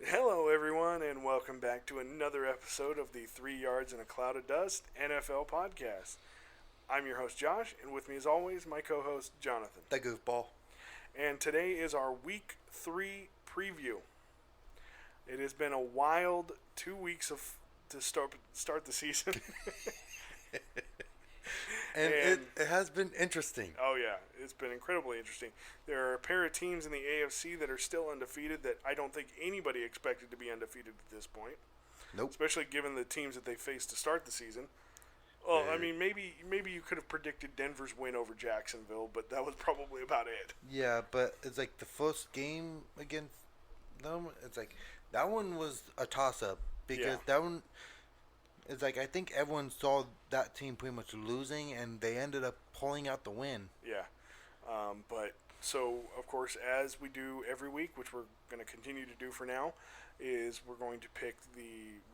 Hello, everyone, and welcome back to another episode of the 3 Yards in a Cloud of Dust NFL podcast. I'm your host, Josh, and with me, as always, my co host, Jonathan. The goofball. And today is our Week 3 preview. It has been a wild 2 weeks to start the season. And it has been interesting. Oh, yeah. It's been incredibly interesting. There are a pair of teams in the AFC that are still undefeated that I don't think anybody expected to be undefeated at this point. Nope. Especially given the teams that they faced to start the season. Well, I mean, maybe you could have predicted Denver's win over Jacksonville, but that was probably about it. Yeah, but it's like the first game against them, it's like that one was a toss-up because that one, it's like I think everyone saw that team pretty much losing, and they ended up pulling out the win. Yeah. But so, of course, as we do every week, which we're going to continue to do for now, is we're going to pick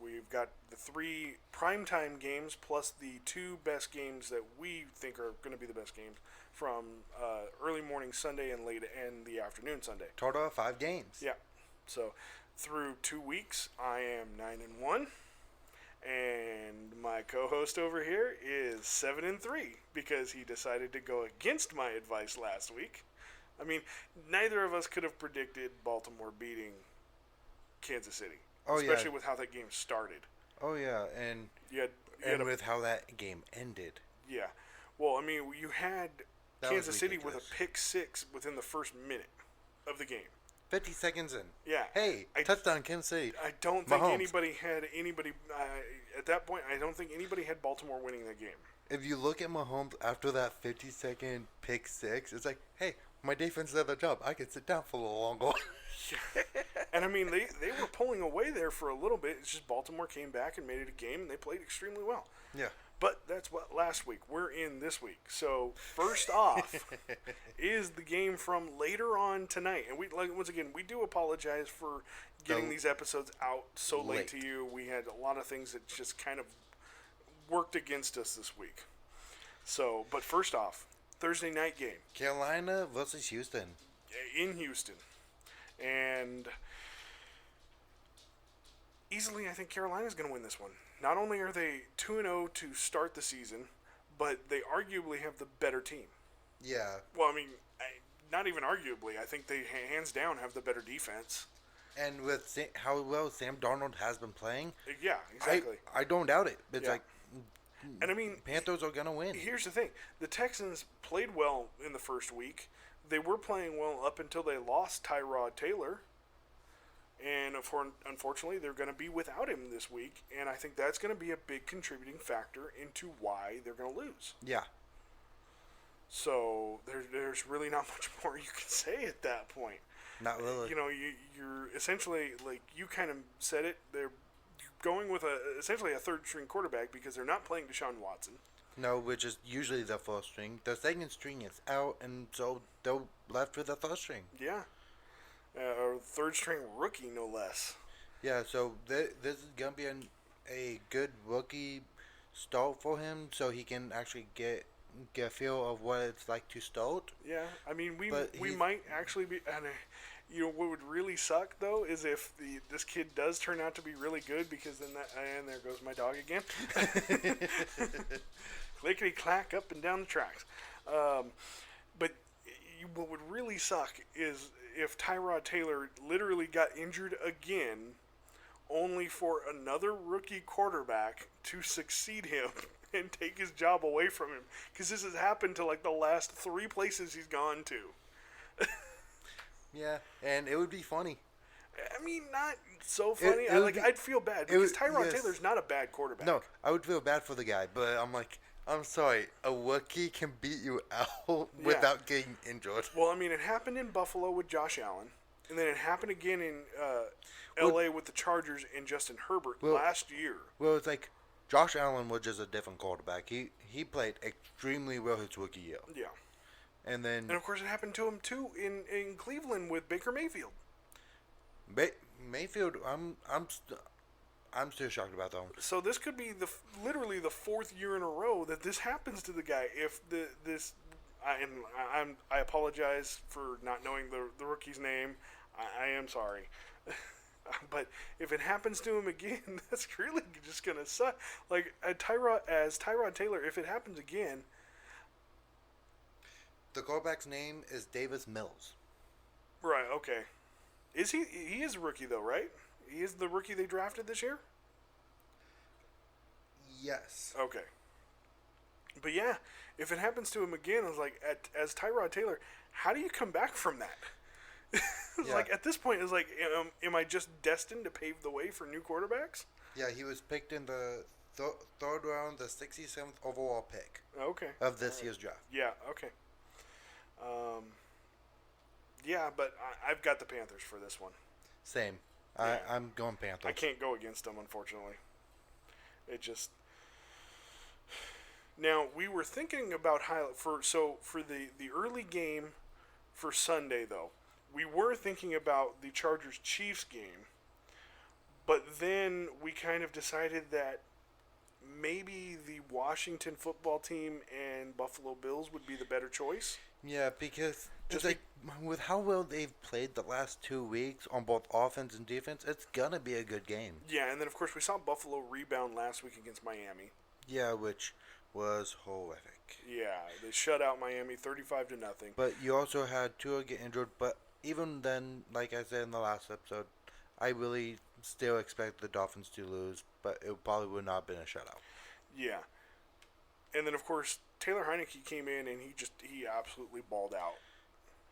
we've got the 3 primetime games plus the 2 best games that we think are going to be the best games from early morning Sunday and late and the afternoon Sunday. Total of 5 games. Yeah. So through 2 weeks, I am 9-1. And my co-host over here is 7-3 because he decided to go against my advice last week. I mean, neither of us could have predicted Baltimore beating Kansas City, especially with how that game started. Oh yeah, and with how that game ended. Yeah, well, I mean, you had Kansas City with a pick 6 within the first minute of the game. 50 seconds in. Yeah. Hey, touchdown Kansas City. I don't think anybody at that point. I don't think anybody had Baltimore winning that game. If you look at Mahomes after that 50-second pick 6, it's like, hey, my defense did their job. I can sit down for a little longer. And I mean, they were pulling away there for a little bit. It's just Baltimore came back and made it a game, and they played extremely well. Yeah. But that's what last week. We're in this week. So first off is the game from later on tonight. And once again, we do apologize for getting these episodes out so late to you. We had a lot of things that just kind of worked against us this week. So, but first off, Thursday night game. Carolina versus Houston. In Houston. And easily, I think Carolina's going to win this one. Not only are they 2-0 to start the season, but they arguably have the better team. Yeah. Well, I mean, not even arguably. I think they hands down have the better defense. And with how well Sam Darnold has been playing, yeah, exactly. I don't doubt it. It's like, and I mean, Panthers are gonna win. Here's the thing: the Texans played well in the first week. They were playing well up until they lost Tyrod Taylor. And unfortunately, they're going to be without him this week, and I think that's going to be a big contributing factor into why they're going to lose. Yeah. So there's really not much more you can say at that point. Not really. You know, you're essentially, like you kind of said it, they're going with essentially a third-string quarterback because they're not playing Deshaun Watson. No, which is usually the first string. The second string is out, and so they're left with the first string. Yeah. Or third-string rookie, no less. Yeah, so this is going to be a good rookie start for him, so he can actually get a feel of what it's like to start. Yeah, I mean, we might actually be... And, what would really suck, though, is if this kid does turn out to be really good, because then and there goes my dog again. Clickety-clack up and down the tracks. But what would really suck is if Tyrod Taylor literally got injured again, only for another rookie quarterback to succeed him and take his job away from him. Because this has happened to like the last 3 places he's gone to. Yeah, and it would be funny. I mean, not so funny. I'd feel bad because Tyrod Taylor's not a bad quarterback. No, I would feel bad for the guy, but I'm like, I'm sorry, a rookie can beat you out without getting injured. Well, I mean, it happened in Buffalo with Josh Allen, and then it happened again in L.A. with the Chargers and Justin Herbert last year. Well, it's like Josh Allen was just a different quarterback. He played extremely well his rookie year. Yeah. And of course, it happened to him, too, in Cleveland with Baker Mayfield. Mayfield, I'm still shocked about that one. So this could be literally the 4th year in a row that this happens to the guy. If I apologize for not knowing the rookie's name. I am sorry, but if it happens to him again, that's really just gonna suck. Like Tyrod Taylor, if it happens again, the quarterback's name is Davis Mills. right? Okay, is he? He is a rookie though, right? He is the rookie they drafted this year. Yes. Okay, but yeah, if it happens to him again, I was like, as Tyrod Taylor, how do you come back from that? It's Yeah. like at this point, it's like, am I just destined to pave the way for new quarterbacks? Yeah, he was picked in the third round, the 67th overall pick Okay. of this year's draft. Yeah. Okay. Yeah, but I've got the Panthers for this one. Same. Yeah. I'm going Panthers. I can't go against them, unfortunately. It just. Now we were thinking about for the early game for Sunday though. We were thinking about the Chargers-Chiefs game, but then we kind of decided that maybe the Washington football team and Buffalo Bills would be the better choice. Yeah, because Just it's like with how well they've played the last 2 weeks on both offense and defense, it's gonna be a good game. Yeah, and then of course we saw Buffalo rebound last week against Miami. Yeah, which was horrific. Yeah, they shut out Miami 35-0. But you also had Tua get injured. But even then, like I said in the last episode, I really still expect the Dolphins to lose, but it probably would not have been a shutout. Yeah. And then, of course, Taylor Heineke came in and he absolutely balled out.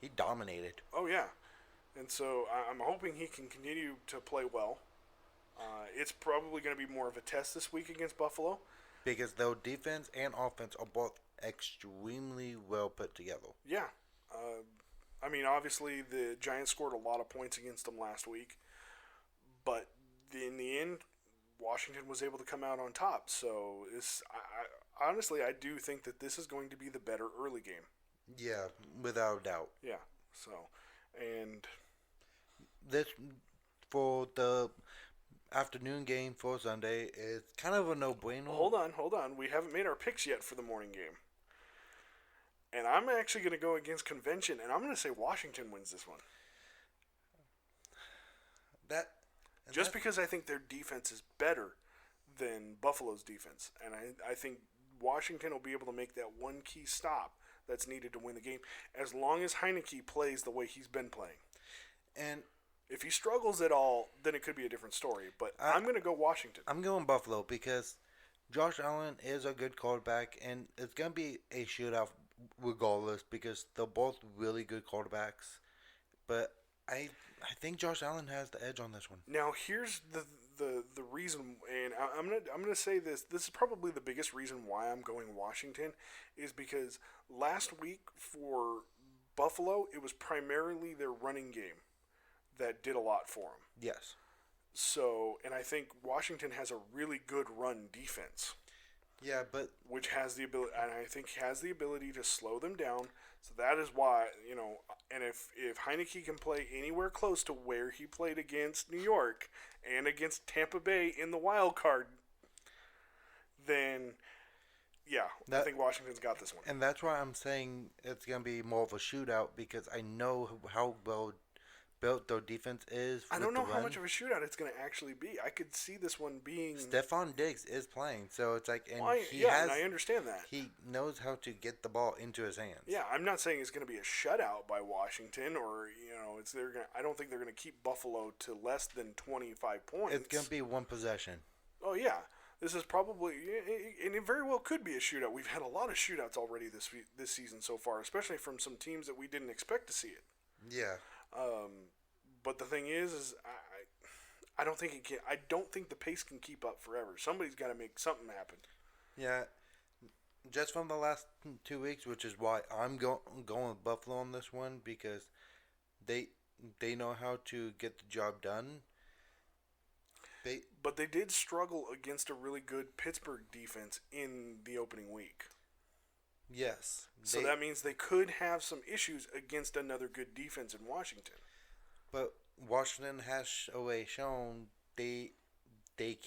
He dominated. Oh, yeah. And so I'm hoping he can continue to play well. It's probably going to be more of a test this week against Buffalo. Because their defense and offense are both extremely well put together. Yeah. I mean, obviously, the Giants scored a lot of points against them last week. But in the end, Washington was able to come out on top. So, honestly, I do think that this is going to be the better early game. Yeah, without a doubt. Yeah. So, and this for the afternoon game for Sunday is kind of a no-brainer. Hold on. We haven't made our picks yet for the morning game. And I'm actually going to go against convention, and I'm going to say Washington wins this one. Just because I think their defense is better than Buffalo's defense. And I think Washington will be able to make that one key stop that's needed to win the game, as long as Heineke plays the way he's been playing. And if he struggles at all, then it could be a different story. But I'm going to go Washington. I'm going Buffalo because Josh Allen is a good quarterback, and it's going to be a shootout regardless because they're both really good quarterbacks. But I think Josh Allen has the edge on this one. Now here's the reason, and I'm gonna say this. This is probably the biggest reason why I'm going Washington, is because last week for Buffalo it was primarily their running game that did a lot for them. Yes. So, and I think Washington has a really good run defense. Yeah, but which has the ability, and I think has the ability to slow them down. So that is why, and if Heineke can play anywhere close to where he played against New York and against Tampa Bay in the wild card, then yeah, I think Washington's got this one. And that's why I'm saying it's going to be more of a shootout because I know how well built their defense is. I don't know how much of a shootout it's going to actually be. I could see this one being. Stephon Diggs is playing, so it's like, and and I understand that he knows how to get the ball into his hands. Yeah, I'm not saying it's going to be a shutout by Washington, or I don't think they're going to keep Buffalo to less than 25 points. It's going to be one possession. Oh yeah, this is probably, and it very well could be a shootout. We've had a lot of shootouts already this season so far, especially from some teams that we didn't expect to see it. Yeah. But the thing is I don't think it can. I don't think the pace can keep up forever. Somebody's got to make something happen. Yeah, just from the last 2 weeks, which is why I'm going with Buffalo on this one because they know how to get the job done. But they did struggle against a really good Pittsburgh defense in the opening week. Yes. So that means they could have some issues against another good defense in Washington. But Washington has shown they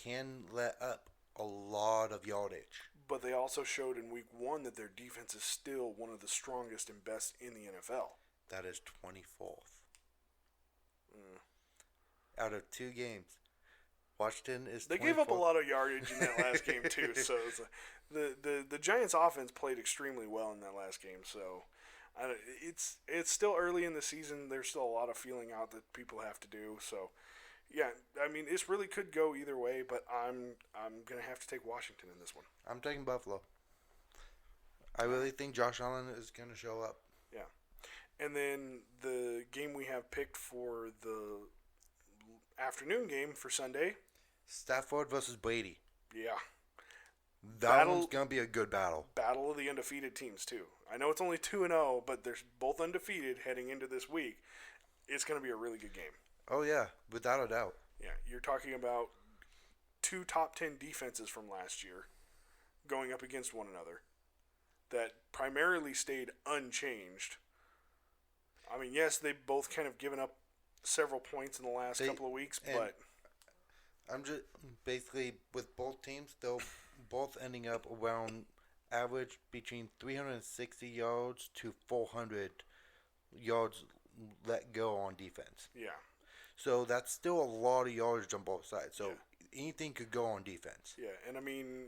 can let up a lot of yardage. But they also showed in week 1 that their defense is still one of the strongest and best in the NFL. That is 24th. out of 2 games. Washington is. They gave up a lot of yardage in that last game too. So the Giants' offense played extremely well in that last game. So it's still early in the season. There's still a lot of feeling out that people have to do. So yeah, I mean, this really could go either way. But I'm gonna have to take Washington in this one. I'm taking Buffalo. I really think Josh Allen is gonna show up. Yeah, and then the game we have picked for the afternoon game for Sunday. Stafford versus Brady. Yeah. That one's going to be a good battle. Battle of the undefeated teams, too. I know it's only 2-0, but they're both undefeated heading into this week. It's going to be a really good game. Oh, yeah. Without a doubt. Yeah. You're talking about 2 top 10 defenses from last year going up against one another that primarily stayed unchanged. I mean, yes, they've both kind of given up several points in the last couple of weeks, but I'm just basically with both teams, they'll both ending up around average between 360 yards to 400 yards let go on defense. Yeah. So that's still a lot of yardage on both sides. So anything could go on defense. Yeah, and I mean,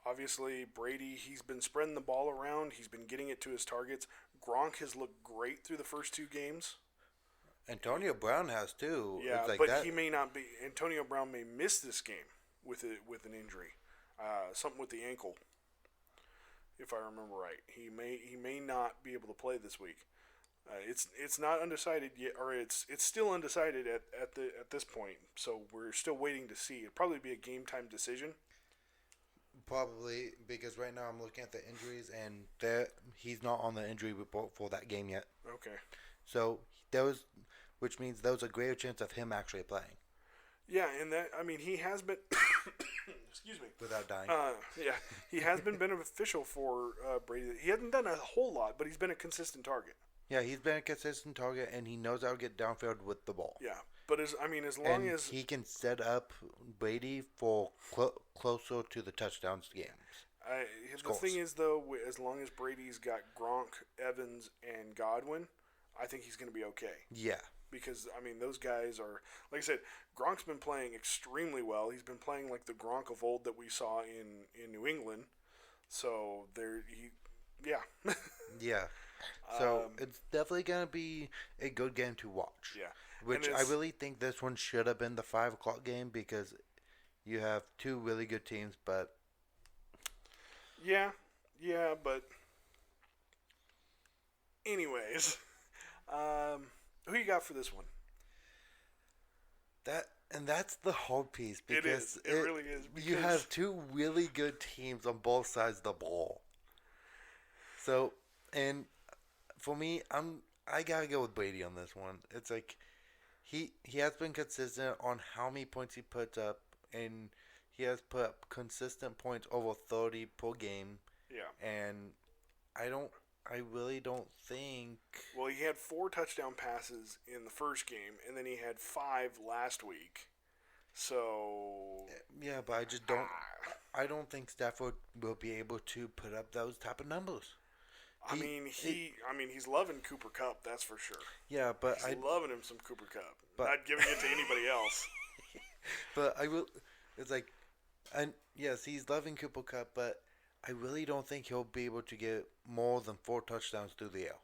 obviously Brady, he's been spreading the ball around. He's been getting it to his targets. Gronk has looked great through the first 2 games. Antonio Brown has too. Yeah, like but he may not be. Antonio Brown may miss this game with an injury, something with the ankle, if I remember right. He may not be able to play this week. It's not undecided yet, or it's still undecided at this point. So we're still waiting to see. It'll probably be a game time decision. Probably because right now I'm looking at the injuries and he's not on the injury report for that game yet. Okay. So which means there was a greater chance of him actually playing. Yeah, and that, I mean, he has been, excuse me. Without dying. Yeah, he has been beneficial for Brady. He hasn't done a whole lot, but he's been a consistent target. Yeah, he's been a consistent target, and he knows how to get downfield with the ball. Yeah, but as long as he can set up Brady for closer to the touchdowns games. The thing is, though, as long as Brady's got Gronk, Evans, and Godwin, I think he's going to be okay. Yeah. Because, I mean, those guys are, like I said, Gronk's been playing extremely well. He's been playing like the Gronk of old that we saw in New England. So, yeah. Yeah. So, it's definitely going to be a good game to watch. Yeah. Which I really think this one should have been the 5 o'clock game because you have 2 really good teams, but... Yeah, but... Anyways... who you got for this one? That's the hard piece because it really is. Because you have 2 really good teams on both sides of the ball. So, and for me, I gotta go with Brady on this one. It's like he has been consistent on how many points he puts up, and he has put up consistent points over 30 per game. Yeah. And I really don't think... Well, he had 4 touchdown passes in the first game, and then he had 5 last week. So... Yeah, but I just don't... I don't think Stafford will be able to put up those type of numbers. He's loving Cooper Kupp, that's for sure. Yeah, but he's loving him some Cooper Kupp. Not giving it to anybody else. But I will... It's like... And yes, he's loving Cooper Kupp, but... I really don't think he'll be able to get more than 4 touchdowns through the air.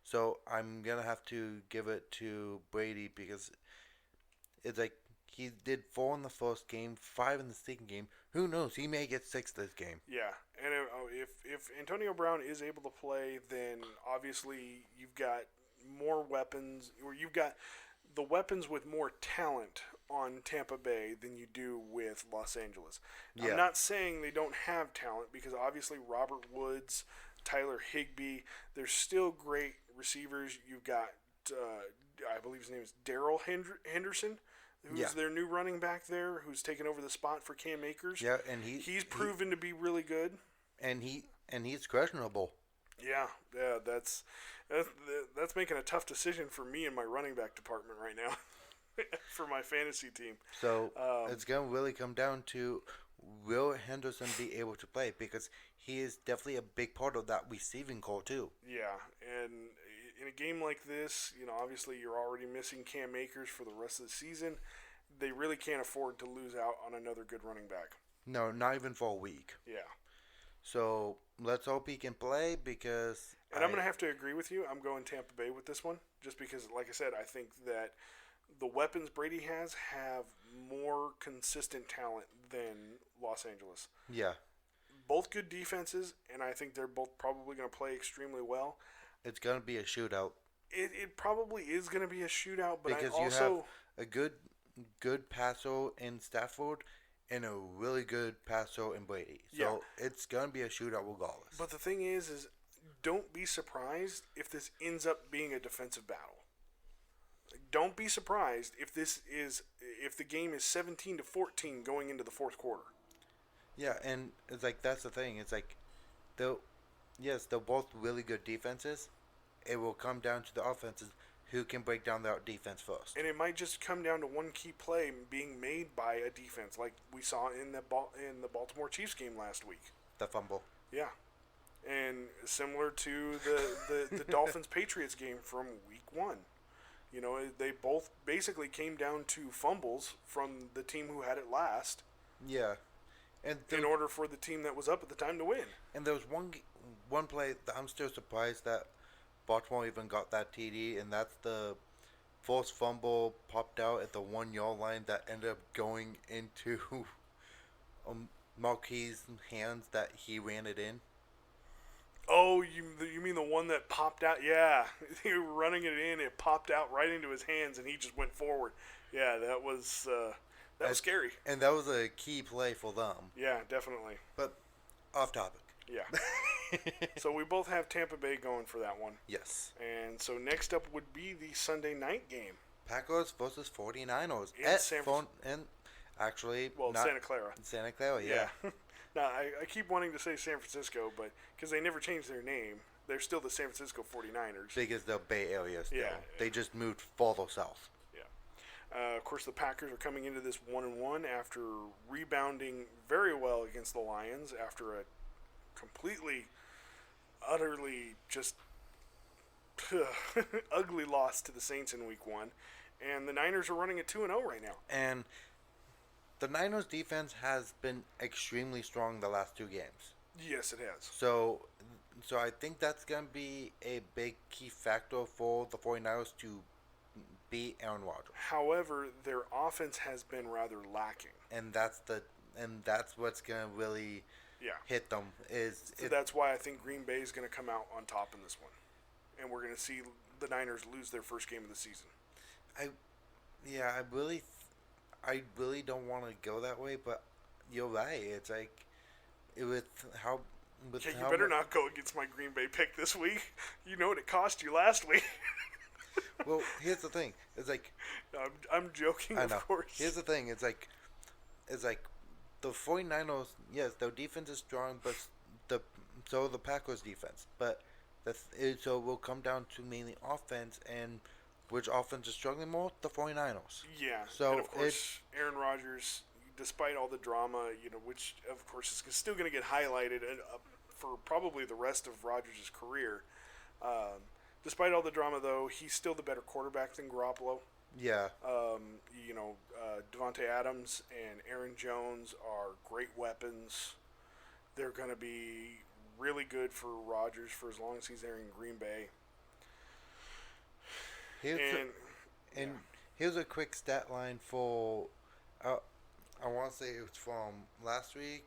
So I'm going to have to give it to Brady because it's like he did 4 in the first game, 5 in the second game. Who knows? He may get 6 this game. Yeah, and if Antonio Brown is able to play, then obviously you've got more weapons, or you've got the weapons with more talent on Tampa Bay than you do with Los Angeles. Yeah. I'm not saying they don't have talent because obviously Robert Woods, Tyler Higbee, they're still great receivers. You've got, I believe his name is Darrell Henderson, who's their new running back there, who's taken over the spot for Cam Akers. Yeah, and he's proven to be really good. And he's questionable. Yeah, that's making a tough decision for me in my running back department right now for my fantasy team. So it's going to really come down to will Henderson be able to play because he is definitely a big part of that receiving core too. Yeah, and in a game like this, obviously you're already missing Cam Akers for the rest of the season. They really can't afford to lose out on another good running back. No, not even for a week. Yeah. So let's hope he can play because. And I'm going to have to agree with you. I'm going Tampa Bay with this one, just because, like I said, I think that the weapons Brady have more consistent talent than Los Angeles. Yeah. Both good defenses, and I think they're both probably going to play extremely well. It's going to be a shootout. It probably is going to be a shootout, but because I also... you have a good passer in Stafford and a really good passer in Brady. So it's going to be a shootout regardless. But the thing is don't be surprised if this ends up being a defensive battle. Don't be surprised if the game is 17-14 going into the fourth quarter. Yeah, and it's like that's the thing. It's like they're both really good defenses. It will come down to the offenses who can break down their defense first. And it might just come down to one key play being made by a defense, like we saw in the Baltimore Chiefs game last week. The fumble. Yeah, and similar to the Dolphins Patriots game from week 1. They both basically came down to fumbles from the team who had it last. Yeah. And in order for the team that was up at the time to win. And there was one play that I'm still surprised that Baltimore even got that TD, and that's the forced fumble popped out at the 1 yard line that ended up going into Marquis' hands that he ran it in. Oh, you mean the one that popped out? Yeah, he was running it in. It popped out right into his hands, and he just went forward. Yeah, that was scary. And that was a key play for them. Yeah, definitely. But off topic. Yeah. So we both have Tampa Bay going for that one. Yes. And so next up would be the Sunday night game. Packers versus 49ers. In San Francisco. Santa Clara. Santa Clara, yeah. Now, I keep wanting to say San Francisco, but because they never changed their name, they're still the San Francisco 49ers. Because the Bay Area still. Yeah. They just moved farther south. Yeah. Of course, the Packers are coming into this 1-1 after rebounding very well against the Lions after a completely, utterly just ugly loss to the Saints in Week 1. And the Niners are running at 2-0 right now. And the Niners defense has been extremely strong the last 2 games. Yes, it has. So I think that's going to be a big key factor for the 49ers to beat Aaron Rodgers. However, their offense has been rather lacking. And that's what's going to really hit them. That's why I think Green Bay is going to come out on top in this one. And we're going to see the Niners lose their first game of the season. I really don't want to go that way, but you're right. It's like you better not go against my Green Bay pick this week. You know what it cost you last week. Well, here's the thing. It's like I'm joking, I know. Of course. Here's the thing. It's like the 49ers. Yes, their defense is strong, but the Packers defense. But so it will come down to mainly offense, and which offense is struggling more? The 49ers. Yeah. So and of course, Aaron Rodgers, despite all the drama, which of course is still going to get highlighted for probably the rest of Rodgers' career. Despite all the drama, though, he's still the better quarterback than Garoppolo. Yeah. Devontae Adams and Aaron Jones are great weapons. They're going to be really good for Rodgers for as long as he's there in Green Bay. Here's a quick stat line for, I want to say it was from last week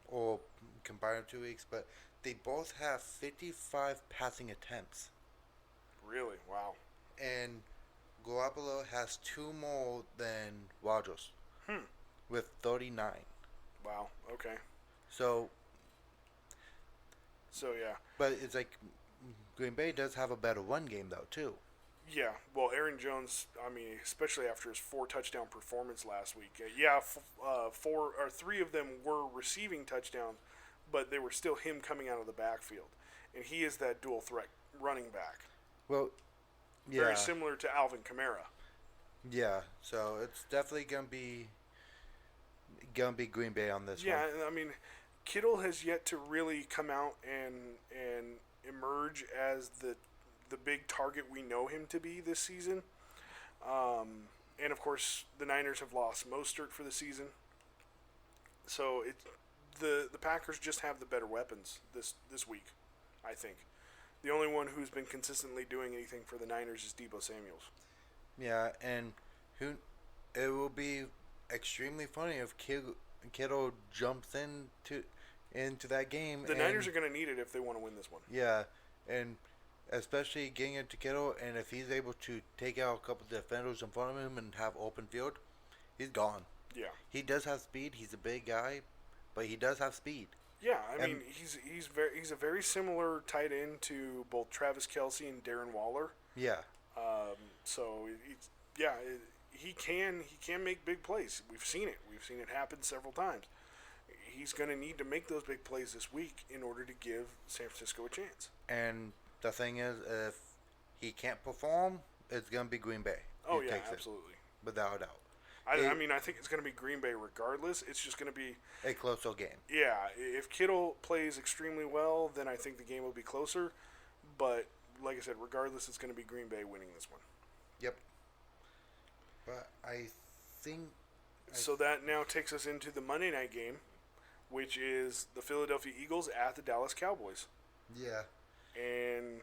or combined 2 weeks, but they both have 55 passing attempts. Really? Wow. And Garoppolo has 2 more than Rodgers with 39. Wow. Okay. So yeah. But it's like Green Bay does have a better run game though too. Yeah, well, Aaron Jones, especially after his 4 touchdown performance last week. 3 of them were receiving touchdowns, but they were still him coming out of the backfield. And he is that dual threat running back. Well, yeah. Very similar to Alvin Kamara. Yeah, so it's definitely gonna be Green Bay on this one. Yeah, Kittle has yet to really come out and emerge as the the big target we know him to be this season. And of course, the Niners have lost Mostert for the season. So the Packers just have the better weapons this week, I think. The only one who's been consistently doing anything for the Niners is Deebo Samuels. Yeah, and it will be extremely funny if Kittle jumps into that game. The Niners are going to need it if they want to win this one. Yeah, and especially getting into Kittle, and if he's able to take out a couple of defenders in front of him and have open field, he's gone. Yeah. He does have speed. He's a big guy, but he does have speed. Yeah, I mean he's a very similar tight end to both Travis Kelce and Darren Waller. Yeah. So he can make big plays. We've seen it. We've seen it happen several times. He's going to need to make those big plays this week in order to give San Francisco a chance. And the thing is, if he can't perform, it's going to be Green Bay. Oh, yeah, absolutely. Without a doubt. I mean, I think it's going to be Green Bay regardless. It's just going to be a closer game. Yeah, if Kittle plays extremely well, then I think the game will be closer. But, like I said, regardless, it's going to be Green Bay winning this one. Yep. But I think... So that now takes us into the Monday night game, which is the Philadelphia Eagles at the Dallas Cowboys. Yeah. And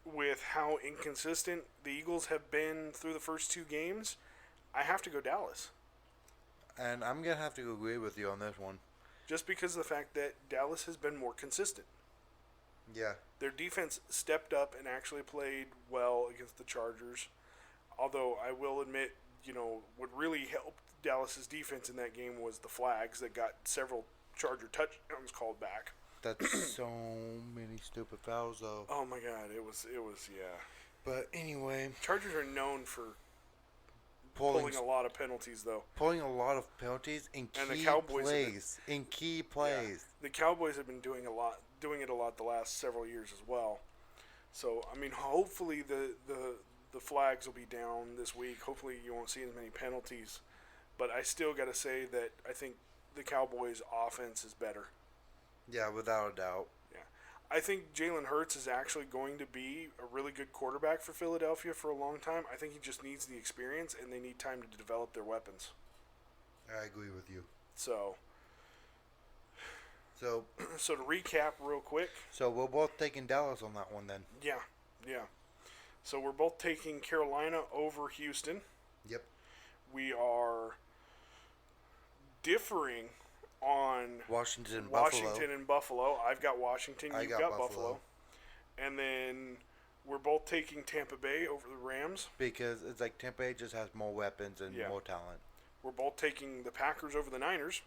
with how inconsistent the Eagles have been through the first two games, I have to go Dallas. And I'm going to have to agree with you on this one. Just because of the fact that Dallas has been more consistent. Yeah. Their defense stepped up and actually played well against the Chargers. Although I will admit, what really helped Dallas's defense in that game was the flags that got several Charger touchdowns called back. That's so many stupid fouls, though. Oh my God, it was yeah. But anyway, Chargers are known for pulling a lot of penalties, though. Pulling a lot of penalties in key plays. In key plays. Yeah, the Cowboys have been doing it a lot the last several years as well. So I mean, hopefully the flags will be down this week. Hopefully you won't see as many penalties. But I still got to say that I think the Cowboys' offense is better. Yeah, without a doubt. Yeah. I think Jalen Hurts is actually going to be a really good quarterback for Philadelphia for a long time. I think he just needs the experience, and they need time to develop their weapons. I agree with you. So to recap real quick. So we're both taking Dallas on that one then. Yeah. So we're both taking Carolina over Houston. Yep. We are differing on Washington and Buffalo. I've got Washington. You've got Buffalo. And then we're both taking Tampa Bay over the Rams. Because it's like Tampa Bay just has more weapons and more talent. We're both taking the Packers over the Niners.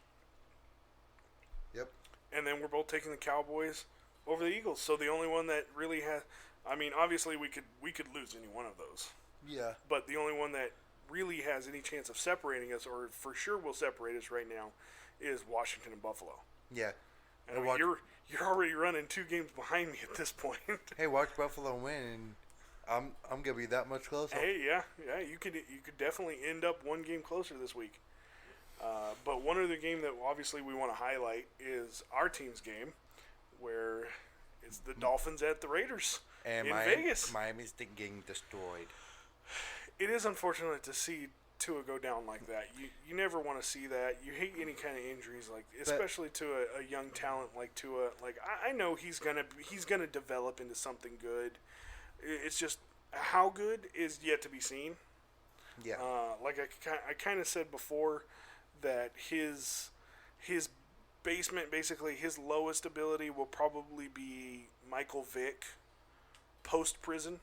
Yep. And then we're both taking the Cowboys over the Eagles. So the only one that really has... I mean, obviously we could lose any one of those. Yeah. But the only one that really has any chance of separating us, or for sure will separate us right now, is Washington and Buffalo. Yeah. And I mean, you're already running 2 games behind me at this point. Hey, watch Buffalo win, and I'm gonna be that much closer. Hey, yeah, you could definitely end up 1 game closer this week. But one other game that obviously we want to highlight is our team's game, where it's the Dolphins at the Raiders and in Vegas. Miami's getting destroyed. It is unfortunate to see Tua go down like that. You never want to see that. You hate any kind of injuries, especially to a young talent like Tua. Like I know he's gonna develop into something good. It's just how good is yet to be seen. Yeah. Like I kind of said before that his basement, basically his lowest ability will probably be Michael Vick post prison,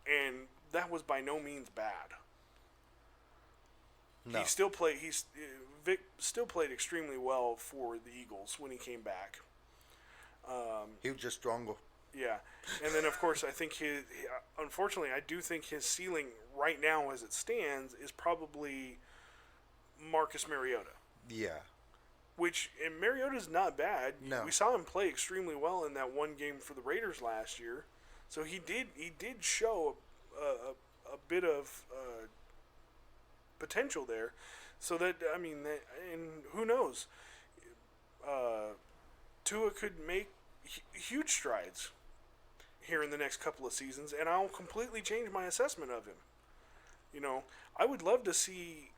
and that was by no means bad. No. Vic still played extremely well for the Eagles when he came back. He was just stronger. Yeah, and then of course I think unfortunately I do think his ceiling right now as it stands is probably Marcus Mariota. Yeah. And Mariota's not bad. No. We saw him play extremely well in that 1 game for the Raiders last year. So he did show a bit of potential there. So that, I mean, and who knows? Tua could make huge strides. here in the next couple of seasons, and I'll completely change my assessment of him. You know, I would love to see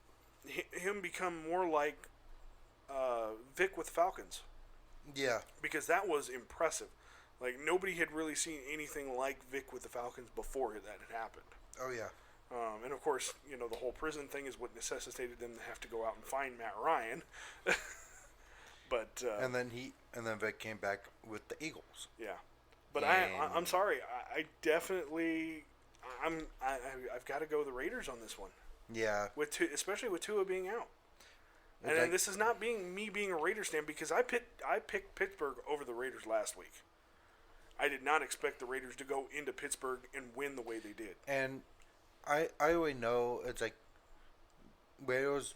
him become more like Vic with the Falcons. Yeah. Because that was impressive. Like, nobody had really seen anything like Vic with the Falcons before that had happened. Oh, yeah. And, of course, you know, the whole prison thing is what necessitated them to have to go out and find Matt Ryan. But and then Vic came back with the Eagles. Yeah. But I'm sorry. I definitely... I've got to go the Raiders on this one. Yeah. Especially with Tua being out. And this is not me being a Raiders fan, because I picked Pittsburgh over the Raiders last week. I did not expect the Raiders to go into Pittsburgh and win the way they did. And I already know it's like Raiders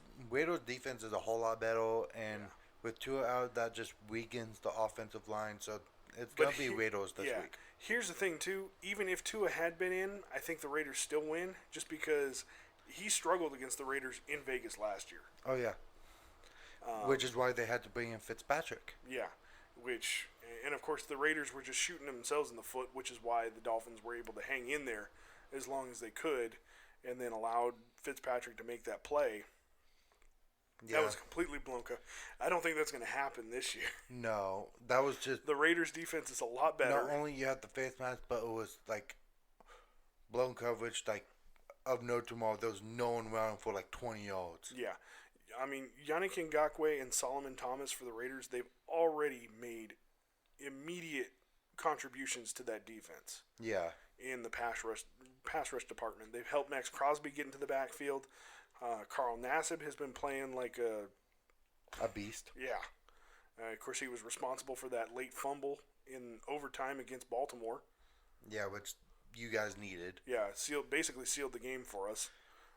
defense is a whole lot better, and with Tua out, that just weakens the offensive line. So it's gonna be Raiders this week. Here's the thing too. Even if Tua had been in, I think the Raiders still win, just because he struggled against the Raiders in Vegas last year. Oh yeah. Which is why they had to bring in Fitzpatrick. Yeah, and of course the Raiders were just shooting themselves in the foot, which is why the Dolphins were able to hang in there as long as they could, and then allowed Fitzpatrick to make that play. Yeah. That was completely Blanca. I don't think that's going to happen this year. No, that was just... The Raiders' defense is a lot better. Not only you had the face mask, but it was like blown coverage, like of no tomorrow. There was no one around for like 20 yards. Yeah. I mean, Yannick Ngakoue and Solomon Thomas for the Raiders, they've already made immediate contributions to that defense. Yeah. In the pass rush department. They've helped Max Crosby get into the backfield. Carl Nassib has been playing like a beast. Yeah. Of course, he was responsible for that late fumble in overtime against Baltimore. Yeah, which you guys needed. Yeah, basically sealed the game for us.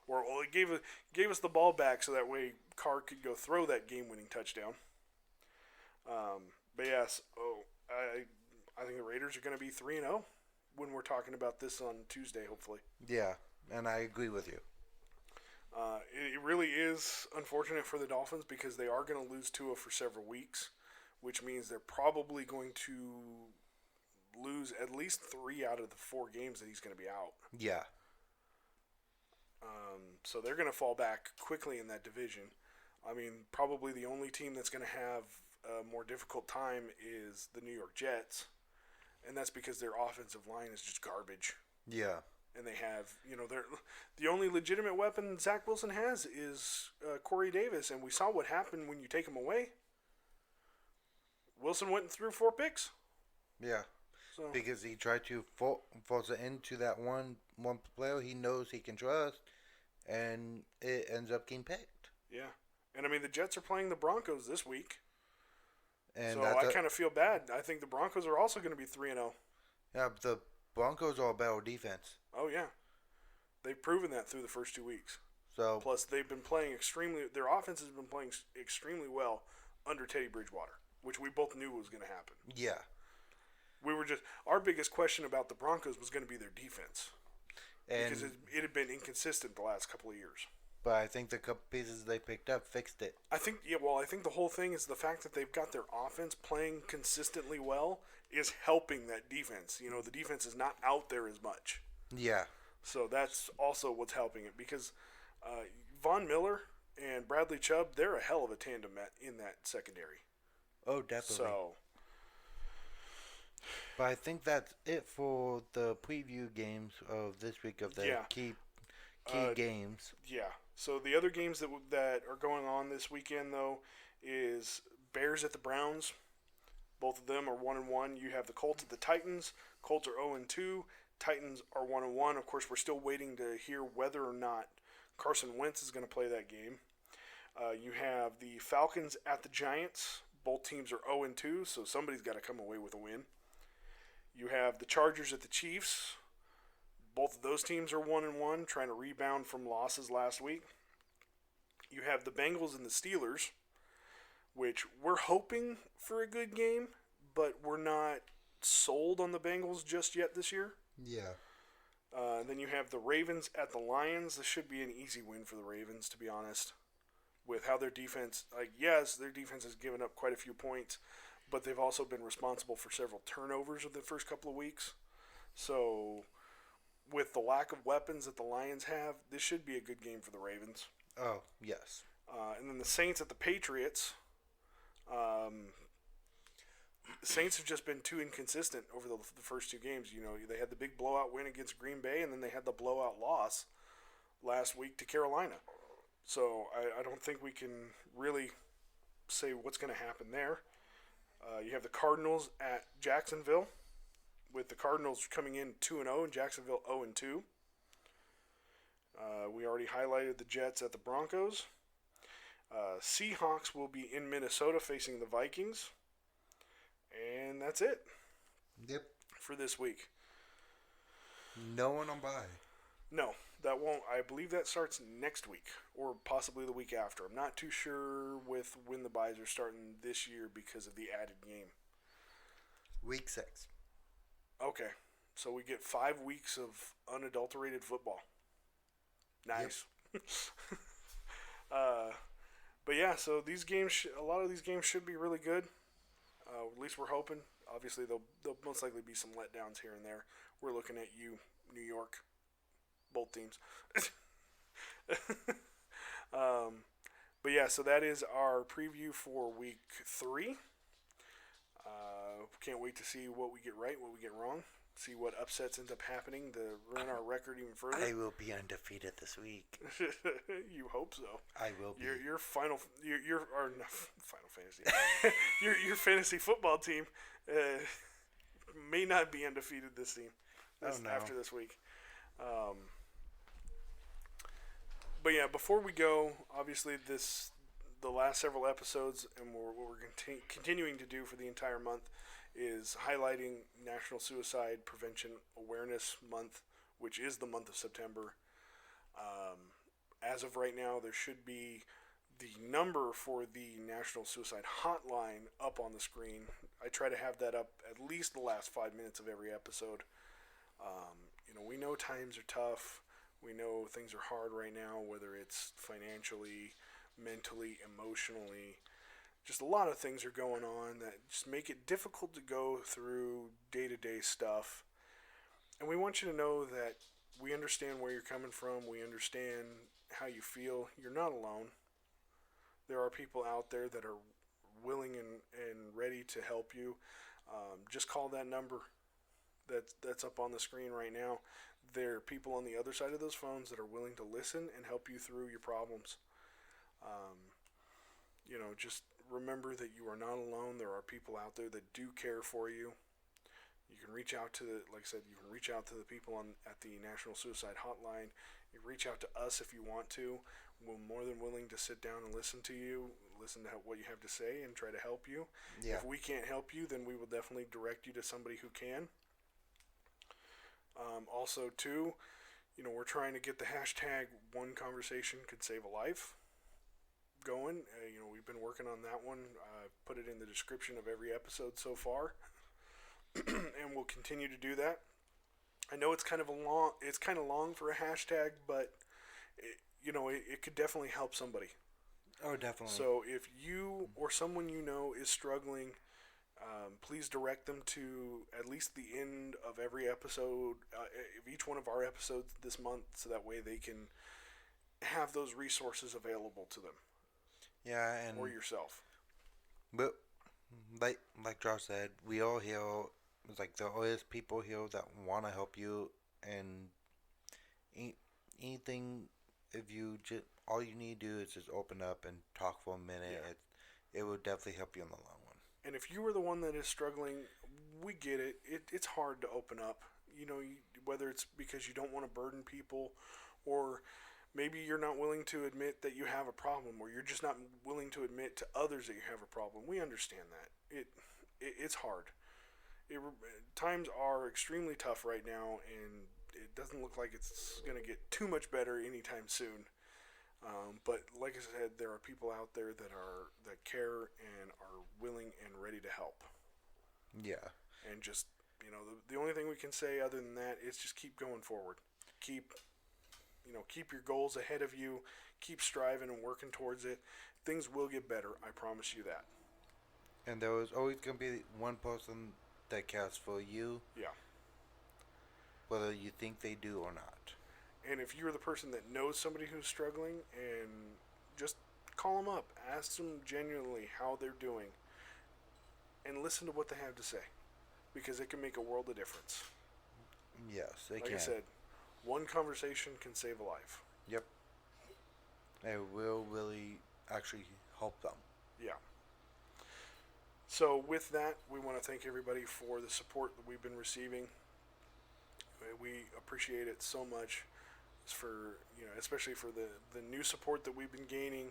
Or it gave us the ball back so that way Carr could go throw that game-winning touchdown. But yes, I think the Raiders are going to be 3-0 when we're talking about this on Tuesday, hopefully. Yeah, and I agree with you. It really is unfortunate for the Dolphins because they are going to lose Tua for several weeks, which means they're probably going to lose at least 3 out of the 4 games that he's going to be out. Yeah. So they're going to fall back quickly in that division. I mean, probably the only team that's going to have a more difficult time is the New York Jets, and that's because their offensive line is just garbage. Yeah. And they have, the only legitimate weapon Zach Wilson has is Corey Davis, and we saw what happened when you take him away. Wilson went and threw 4 picks. Yeah. So. Because he tried to force it into that one player he knows he can trust, and it ends up getting picked. Yeah. And, I mean, the Jets are playing the Broncos this week. And so I kind of feel bad. I think the Broncos are also going to be 3-0. Yeah, but the Broncos are a better defense. Oh, yeah. They've proven that through the first 2 weeks. So plus, they've been playing their offense has been playing extremely well under Teddy Bridgewater, which we both knew was going to happen. Yeah. Our biggest question about the Broncos was going to be their defense. Because it had been inconsistent the last couple of years. But I think the couple pieces they picked up fixed it. I think the whole thing is the fact that they've got their offense playing consistently well is helping that defense. The defense is not out there as much. Yeah. So that's also what's helping it because Von Miller and Bradley Chubb, they're a hell of a tandem in that secondary. Oh, definitely. So. But I think that's it for the preview games of this week of the key games. Yeah. So the other games that are going on this weekend, though, is Bears at the Browns. Both of them are 1-1. You have the Colts at the Titans. Colts are 0-2. Titans are 1-1. Of course, we're still waiting to hear whether or not Carson Wentz is going to play that game. You have the Falcons at the Giants. Both teams are 0-2, so somebody's got to come away with a win. You have the Chargers at the Chiefs. Both of those teams are 1-1, trying to rebound from losses last week. You have the Bengals and the Steelers, which we're hoping for a good game, but we're not sold on the Bengals just yet this year. Yeah. Then you have the Ravens at the Lions. This should be an easy win for the Ravens, to be honest, with how their defense, their defense has given up quite a few points, but they've also been responsible for several turnovers in the first couple of weeks. So, with the lack of weapons that the Lions have, this should be a good game for the Ravens. Oh, yes. And then the Saints at the Patriots. Saints have just been too inconsistent over the first two games. You know, they had the big blowout win against Green Bay, and then they had the blowout loss last week to Carolina. So I don't think we can really say what's going to happen there. You have the Cardinals at Jacksonville, with the Cardinals coming in 2-0 and Jacksonville 0-2. We already highlighted the Jets at the Broncos. Seahawks will be in Minnesota facing the Vikings. And that's it. Yep. For this week. No one on bye. No, that won't. I believe that starts next week or possibly the week after. I'm not too sure with when the buys are starting this year because of the added game. Week 6. Okay, so we get 5 weeks of unadulterated football. Nice. Yep. But yeah, so these games, a lot of these games should be really good. At least we're hoping. Obviously, there'll most likely be some letdowns here and there. We're looking at you, New York, both teams. But yeah, so that is our preview for week 3. Can't wait to see what we get right, what we get wrong. See what upsets end up happening to ruin our record even further. I will be undefeated this week. You hope so. I will be. Your final fantasy. your fantasy football team may not be undefeated this after this week. But yeah, before we go, obviously the last several episodes and what we're continuing to do for the entire month is highlighting National Suicide Prevention Awareness Month, which is the month of September. As of right now, there should be the number for the National Suicide Hotline up on the screen. I try to have that up at least the last 5 minutes of every episode. We know times are tough. We know things are hard right now, whether it's financially, mentally, emotionally. Just a lot of things are going on that just make it difficult to go through day-to-day stuff. And we want you to know that we understand where you're coming from. We understand how you feel. You're not alone. There are people out there that are willing and ready to help you. Just call that number that's up on the screen right now. There are people on the other side of those phones that are willing to listen and help you through your problems. Just remember that you are not alone. There are people out there that do care for you. You can reach out to, like I said, you can reach out to the people at the National Suicide Hotline. You can reach out to us if you want to. We're more than willing to sit down and listen to you, listen to what you have to say, and try to help you. Yeah. If we can't help you, then we will definitely direct you to somebody who can. Also, too, we're trying to get the hashtag One Conversation Could Save a Life going. We've been working on that one. I've put it in the description of every episode so far, and we'll continue to do that. I know it's kind of long for a hashtag, but it could definitely help somebody. Oh, definitely. So if you or someone you know is struggling, please direct them to at least the end of every episode, of each one of our episodes this month, so that way they can have those resources available to them. Yeah, and or yourself. But like Josh said, we all heal. It's like there always people here that want to help you, and anything. If you just all you need to do is just open up and talk for a minute, it will definitely help you in the long run. And if you are the one that is struggling, we get it. It's hard to open up. Whether it's because you don't want to burden people, or maybe you're not willing to admit that you have a problem, or you're just not willing to admit to others that you have a problem. We understand that. It's hard. Times are extremely tough right now, and it doesn't look like it's going to get too much better anytime soon. But like I said, there are people out there that care and are willing and ready to help. Yeah. And just, the only thing we can say other than that is just keep going forward. Keep your goals ahead of you. Keep striving and working towards it. Things will get better. I promise you that. And there was always going to be one person that cares for you. Yeah. whether you think they do or not. And if you're the person that knows somebody who's struggling, and just call them up, ask them genuinely how they're doing, and listen to what they have to say, because it can make a world of difference. Yes, it can. Like I said, one conversation can save a life. Yep. It will really actually help them. Yeah. So with that, we want to thank everybody for the support that we've been receiving. We appreciate it so much, especially for the new support that we've been gaining,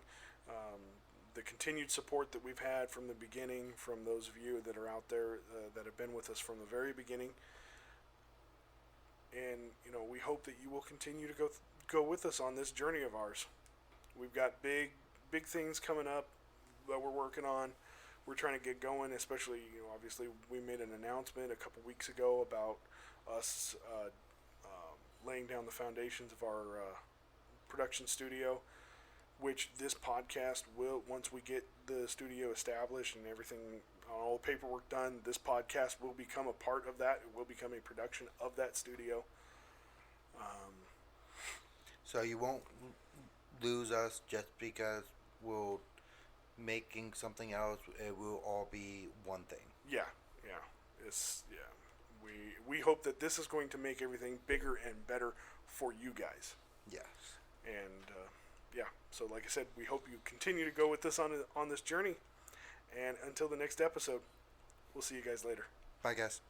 the continued support that we've had from the beginning, from those of you that are out there that have been with us from the very beginning. And we hope that you will continue to go with us on this journey of ours. We've got big things coming up that we're working on. We're trying to get going, especially, obviously we made an announcement a couple weeks ago about us laying down the foundations of our production studio, which this podcast will, once we get the studio established and everything, all the paperwork done, this podcast will become a part of that. It will become a production of that studio. So you won't lose us just because we're making something else. It will all be one thing. Yeah. We hope that this is going to make everything bigger and better for you guys. Yes. And so like I said, we hope you continue to go with us on this journey. And until the next episode, we'll see you guys later. Bye, guys.